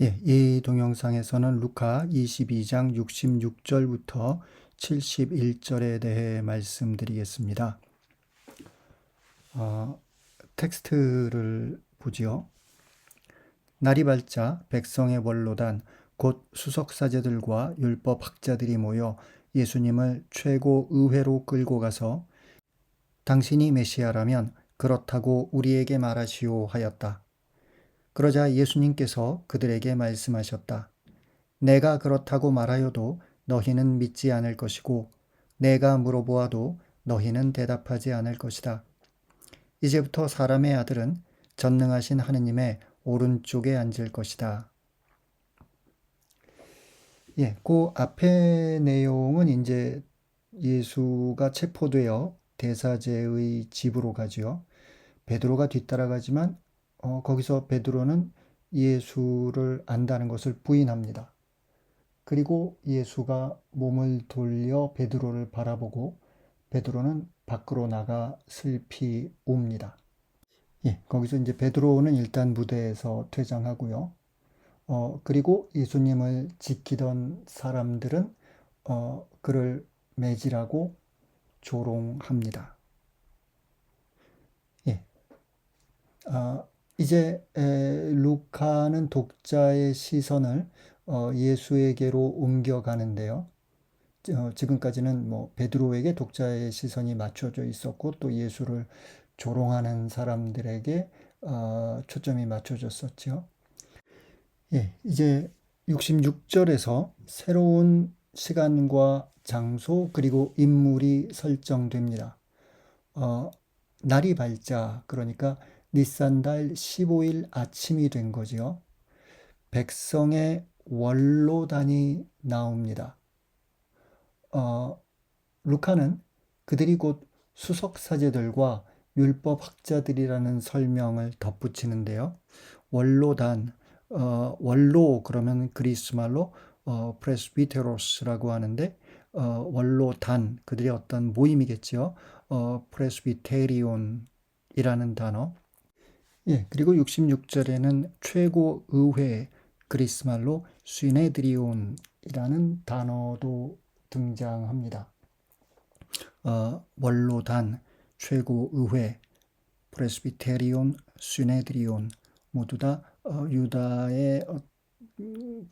예, 이 동영상에서는 루카 22장 66절부터 71절에 대해 말씀드리겠습니다. 텍스트를 보지요. 날이 밝자 백성의 원로단 곧 수석사제들과 율법학자들이 모여 예수님을 최고 의회로 끌고 가서 당신이 메시아라면 그렇다고 우리에게 말하시오 하였다. 그러자 예수님께서 그들에게 말씀하셨다. 내가 그렇다고 말하여도 너희는 믿지 않을 것이고 내가 물어보아도 너희는 대답하지 않을 것이다. 이제부터 사람의 아들은 전능하신 하느님의 오른쪽에 앉을 것이다. 예, 그 앞에 내용은 이제 예수가 체포되어 대사제의 집으로 가지요. 베드로가 뒤따라가지만 거기서 베드로는 예수를 안다는 것을 부인합니다. 그리고 예수가 몸을 돌려 베드로를 바라보고 베드로는 밖으로 나가 슬피 웁니다. 예, 거기서 이제 베드로는 일단 무대에서 퇴장하고요. 그리고 예수님을 지키던 사람들은 그를 매질하고 조롱합니다. 예, 이제 루카는 독자의 시선을 예수에게로 옮겨가는데요. 지금까지는 뭐 베드로에게 독자의 시선이 맞춰져 있었고 또 예수를 조롱하는 사람들에게 초점이 맞춰졌었죠. 예, 이제 66절에서 새로운 시간과 장소 그리고 인물이 설정됩니다. 어, 날이 밝자 그러니까 니산달 15일 아침이 된 거지요. 백성의 원로단이 나옵니다. 루카는 그들이 곧 수석사제들과 율법학자들이라는 설명을 덧붙이는데요. 원로단, 원로 그러면 그리스 말로 프레스비테로스라고 하는데 원로단 그들의 어떤 모임이겠죠. 프레스비테리온이라는 단어. 예, 그리고 66절에는 최고의회 그리스 말로 시네드리온이라는 단어도 등장합니다. 원로단, 최고의회, 프레스비테리온, 시네드리온 모두 다 유다의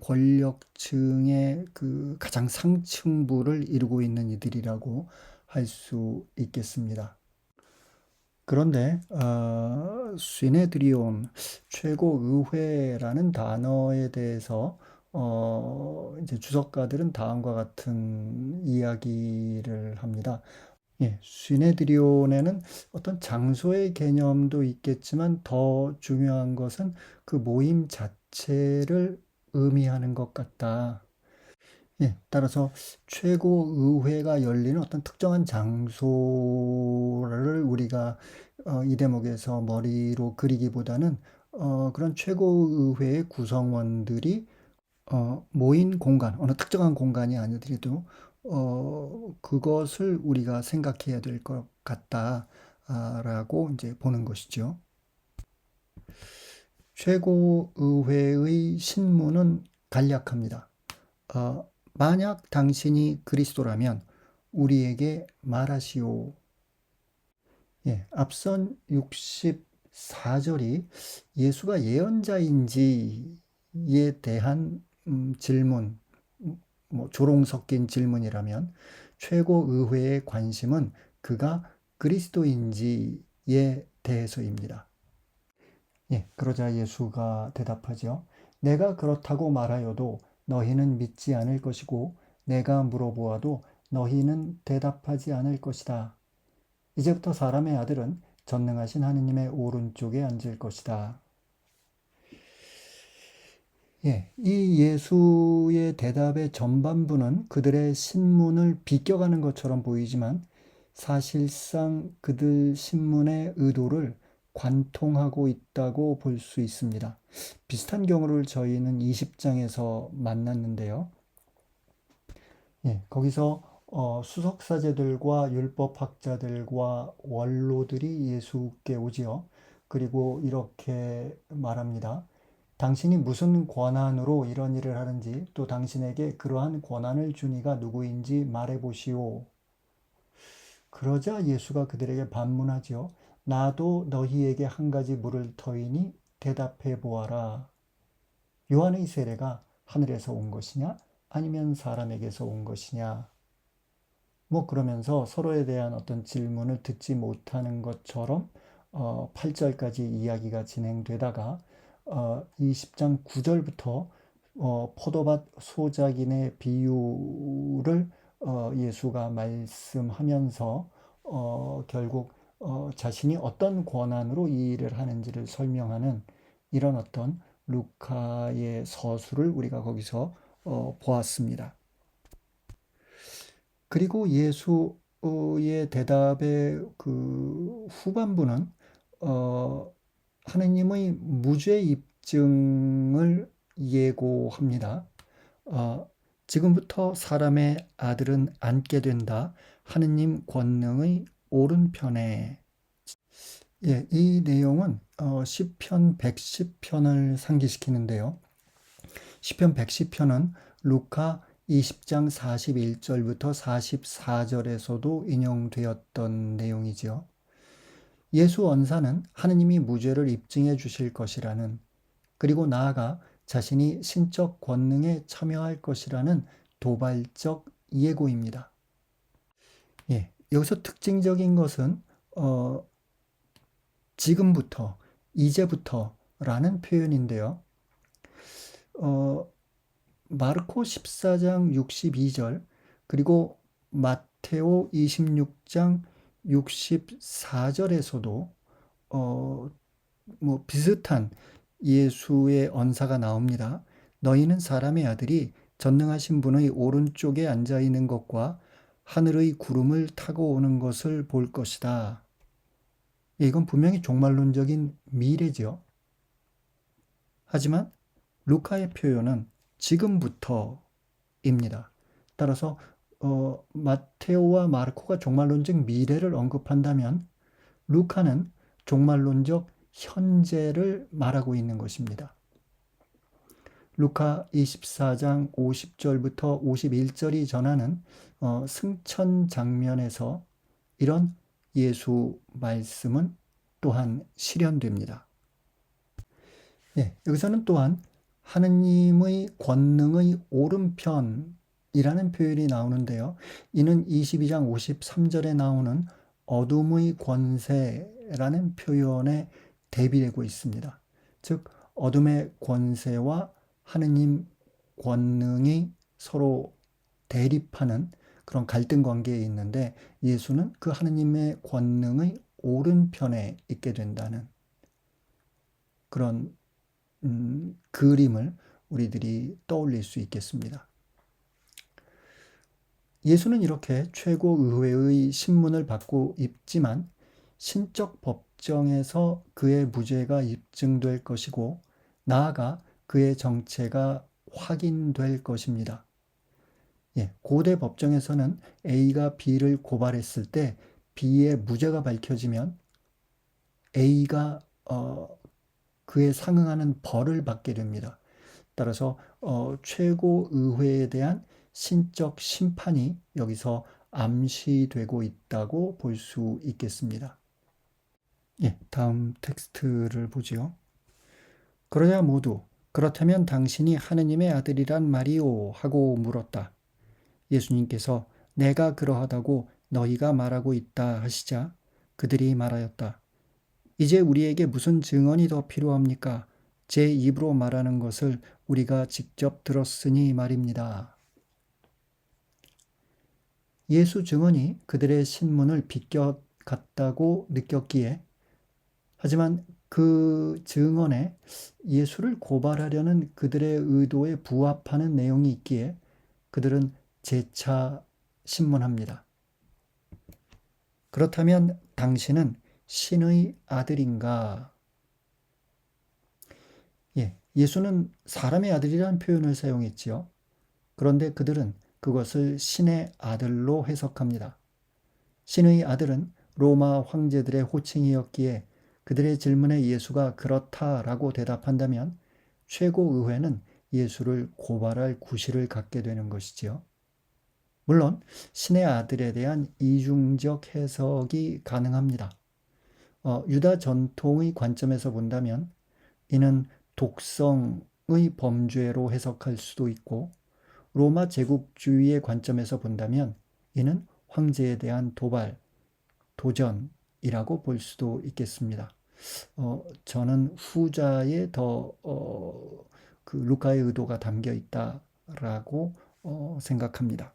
권력층의 그 가장 상층부를 이루고 있는 이들이라고 할 수 있겠습니다. 그런데 시네드리온 최고의회라는 단어에 대해서 이제 주석가들은 다음과 같은 이야기를 합니다. 예, 시네드리온에는 어떤 장소의 개념도 있겠지만 더 중요한 것은 그 모임 자체를 의미하는 것 같다. 예, 따라서 최고의회가 열리는 어떤 특정한 장소를 우리가 이 대목에서 머리로 그리기보다는 그런 최고의회의 구성원들이 모인 공간, 어느 특정한 공간이 아니더라도 그것을 우리가 생각해야 될 것 같다라고 이제 보는 것이죠. 최고의회의 신문은 간략합니다. 만약 당신이 그리스도라면 우리에게 말하시오. 예, 앞선 64절이 예수가 예언자인지에 대한 질문, 뭐 조롱 섞인 질문이라면 최고의회의 관심은 그가 그리스도인지에 대해서입니다. 예, 그러자 예수가 대답하죠. 내가 그렇다고 말하여도 너희는 믿지 않을 것이고 내가 물어보아도 너희는 대답하지 않을 것이다. 이제부터 사람의 아들은 전능하신 하느님의 오른쪽에 앉을 것이다. 예, 이 예수의 대답의 전반부는 그들의 신문을 비껴가는 것처럼 보이지만 사실상 그들 신문의 의도를 관통하고 있다고 볼 수 있습니다. 비슷한 경우를 저희는 20장에서 만났는데요. 예, 거기서 수석사제들과 율법학자들과 원로들이 예수께 오지요. 그리고 이렇게 말합니다. 당신이 무슨 권한으로 이런 일을 하는지, 또 당신에게 그러한 권한을 준 이가 누구인지 말해보시오. 그러자 예수가 그들에게 반문하지요. 나도 너희에게 한 가지 물을 터이니 대답해 보아라. 요한의 세례가 하늘에서 온 것이냐 아니면 사람에게서 온 것이냐. 그러면서 서로에 대한 어떤 질문을 듣지 못하는 것처럼 8절까지 이야기가 진행되다가 20장 9절부터 포도밭 소작인의 비유를 예수가 말씀하면서 결국 자신이 어떤 권한으로 이 일을 하는지를 설명하는 이런 어떤 루카의 서술을 우리가 거기서 보았습니다. 그리고 예수의 대답의 그 후반부는 하느님의 무죄 입증을 예고합니다. 지금부터 사람의 아들은 앉게 된다. 하느님 권능의 오른편에. 예, 이 내용은 시편 110편을 상기시키는데요. 시편 110편은 루카 20장 41절부터 44절에서도 인용되었던 내용이지요. 예수 원사는 하느님이 무죄를 입증해 주실 것이라는, 그리고 나아가 자신이 신적 권능에 참여할 것이라는 도발적 예고입니다. 예, 여기서 특징적인 것은 지금부터, 이제부터라는 표현인데요. 마르코 14장 62절 그리고 마테오 26장 64절에서도 비슷한 예수의 언사가 나옵니다. 너희는 사람의 아들이 전능하신 분의 오른쪽에 앉아 있는 것과 하늘의 구름을 타고 오는 것을 볼 것이다. 이건 분명히 종말론적인 미래죠. 하지만 루카의 표현은 지금부터입니다. 따라서 마테오와 마르코가 종말론적 미래를 언급한다면 루카는 종말론적 현재를 말하고 있는 것입니다. 루카 24장 50절부터 51절이 전하는 승천 장면에서 이런 예수 말씀은 또한 실현됩니다. 네, 여기서는 또한 하느님의 권능의 오른편이라는 표현이 나오는데요. 이는 22장 53절에 나오는 어둠의 권세라는 표현에 대비되고 있습니다. 즉 어둠의 권세와 하느님 권능이 서로 대립하는 그런 갈등 관계에 있는데 예수는 그 하느님의 권능의 오른편에 있게 된다는 그런 그림을 우리들이 떠올릴 수 있겠습니다. 예수는 이렇게 최고의회의 신문을 받고 있지만 신적 법정에서 그의 무죄가 입증될 것이고 나아가 그의 정체가 확인될 것입니다. 예, 고대 법정에서는 A가 B를 고발했을 때 B의 무죄가 밝혀지면 A가 그에 상응하는 벌을 받게 됩니다. 따라서 최고의회에 대한 신적 심판이 여기서 암시되고 있다고 볼 수 있겠습니다. 예, 다음 텍스트를 보지요. 그러자 모두 그렇다면 당신이 하느님의 아들이란 말이오 하고 물었다. 예수님께서 내가 그러하다고 너희가 말하고 있다 하시자 그들이 말하였다. 이제 우리에게 무슨 증언이 더 필요합니까? 제 입으로 말하는 것을 우리가 직접 들었으니 말입니다. 예수 증언이 그들의 신문을 비껴갔다고 느꼈기에, 하지만 그 증언에 예수를 고발하려는 그들의 의도에 부합하는 내용이 있기에 그들은 재차 신문합니다. 그렇다면 당신은 신의 아들인가? 예, 예수는 사람의 아들이라는 표현을 사용했지요. 그런데 그들은 그것을 신의 아들로 해석합니다. 신의 아들은 로마 황제들의 호칭이었기에 그들의 질문에 예수가 그렇다라고 대답한다면 최고의회는 예수를 고발할 구실을 갖게 되는 것이지요. 물론 신의 아들에 대한 이중적 해석이 가능합니다. 유다 전통의 관점에서 본다면 이는 독성의 범죄로 해석할 수도 있고, 로마 제국주의의 관점에서 본다면 이는 황제에 대한 도발, 도전이라고 볼 수도 있겠습니다. 저는 후자에 더 그 루카의 의도가 담겨 있다라고 생각합니다.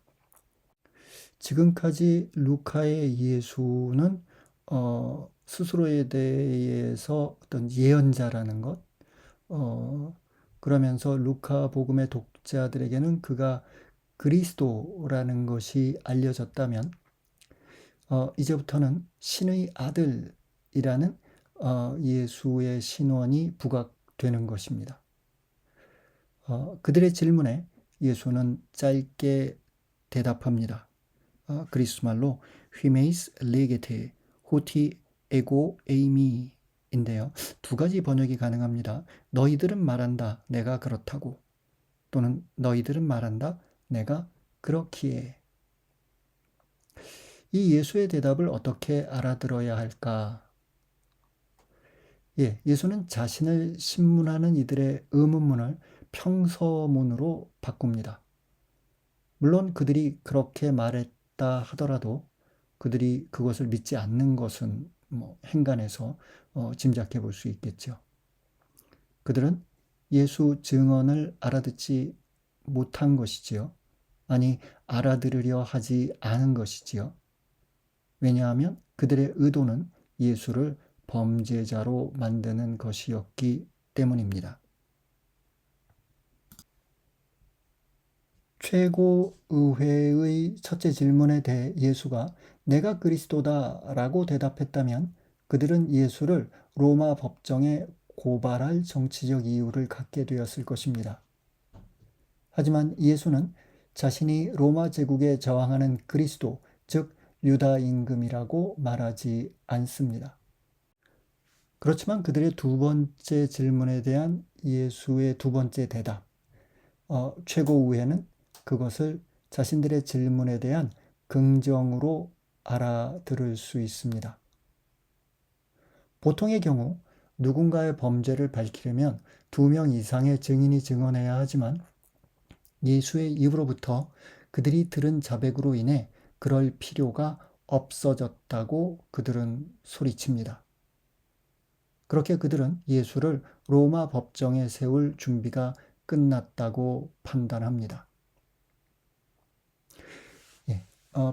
지금까지 루카의 예수는 스스로에 대해서 어떤 예언자라는 것, 그러면서 루카 복음의 독자들에게는 그가 그리스도라는 것이 알려졌다면, 이제부터는 신의 아들이라는 예수의 신원이 부각되는 것입니다. 그들의 질문에 예수는 짧게 대답합니다. 그리스말로 휘메이스 레게테 호티 에고 에이미 인데요. 두 가지 번역이 가능합니다. 너희들은 말한다, 내가 그렇다고. 또는 너희들은 말한다, 내가 그렇기에. 이 예수의 대답을 어떻게 알아들어야 할까? 예수는 자신을 신문하는 이들의 의문문을 평서문으로 바꿉니다. 물론 그들이 그렇게 말했다 하더라도 그들이 그것을 믿지 않는 것은 행간에서 짐작해 볼 수 있겠죠. 그들은 예수 증언을 알아듣지 못한 것이지요. 아니, 알아들으려 하지 않은 것이지요. 왜냐하면 그들의 의도는 예수를 범죄자로 만드는 것이었기 때문입니다. 최고의회의 첫째 질문에 대해 예수가 내가 그리스도다 라고 대답했다면 그들은 예수를 로마 법정에 고발할 정치적 이유를 갖게 되었을 것입니다. 하지만 예수는 자신이 로마 제국에 저항하는 그리스도, 즉 유다 임금이라고 말하지 않습니다. 그렇지만 그들의 두 번째 질문에 대한 예수의 두 번째 대답, 최고의회는 그것을 자신들의 질문에 대한 긍정으로 알아들을 수 있습니다. 보통의 경우 누군가의 범죄를 밝히려면 2명 이상의 증인이 증언해야 하지만 예수의 입으로부터 그들이 들은 자백으로 인해 그럴 필요가 없어졌다고 그들은 소리칩니다. 그렇게 그들은 예수를 로마 법정에 세울 준비가 끝났다고 판단합니다.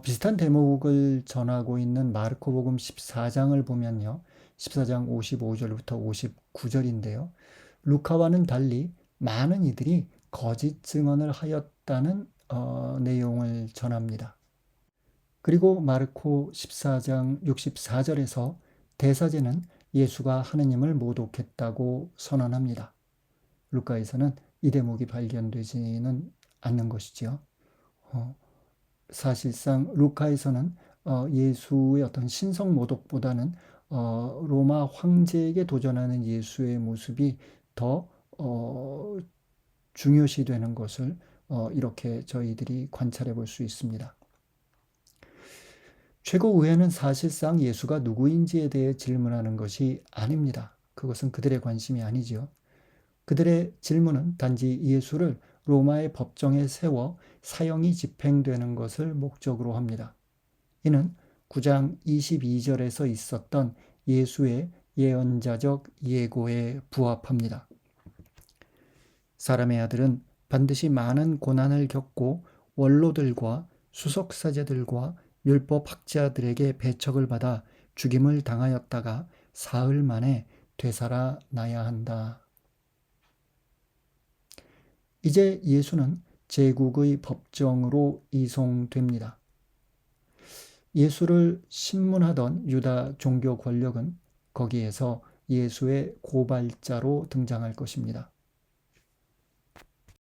비슷한 대목을 전하고 있는 마르코복음 14장을 보면요. 14장 55절부터 59절인데요. 루카와는 달리 많은 이들이 거짓 증언을 하였다는 내용을 전합니다. 그리고 마르코 14장 64절에서 대사제는 예수가 하느님을 모독했다고 선언합니다. 루카에서는 이 대목이 발견되지는 않는 것이죠. 사실상 루카에서는 예수의 어떤 신성 모독보다는 로마 황제에게 도전하는 예수의 모습이 더 중요시되는 것을 이렇게 저희들이 관찰해 볼 수 있습니다. 최고의회는 사실상 예수가 누구인지에 대해 질문하는 것이 아닙니다. 그것은 그들의 관심이 아니죠. 그들의 질문은 단지 예수를 로마의 법정에 세워 사형이 집행되는 것을 목적으로 합니다. 이는 9장 22절에서 있었던 예수의 예언자적 예고에 부합합니다. 사람의 아들은 반드시 많은 고난을 겪고 원로들과 수석사제들과 율법학자들에게 배척을 받아 죽임을 당하였다가 사흘 만에 되살아나야 한다. 이제 예수는 제국의 법정으로 이송됩니다. 예수를 신문하던 유다 종교 권력은 거기에서 예수의 고발자로 등장할 것입니다.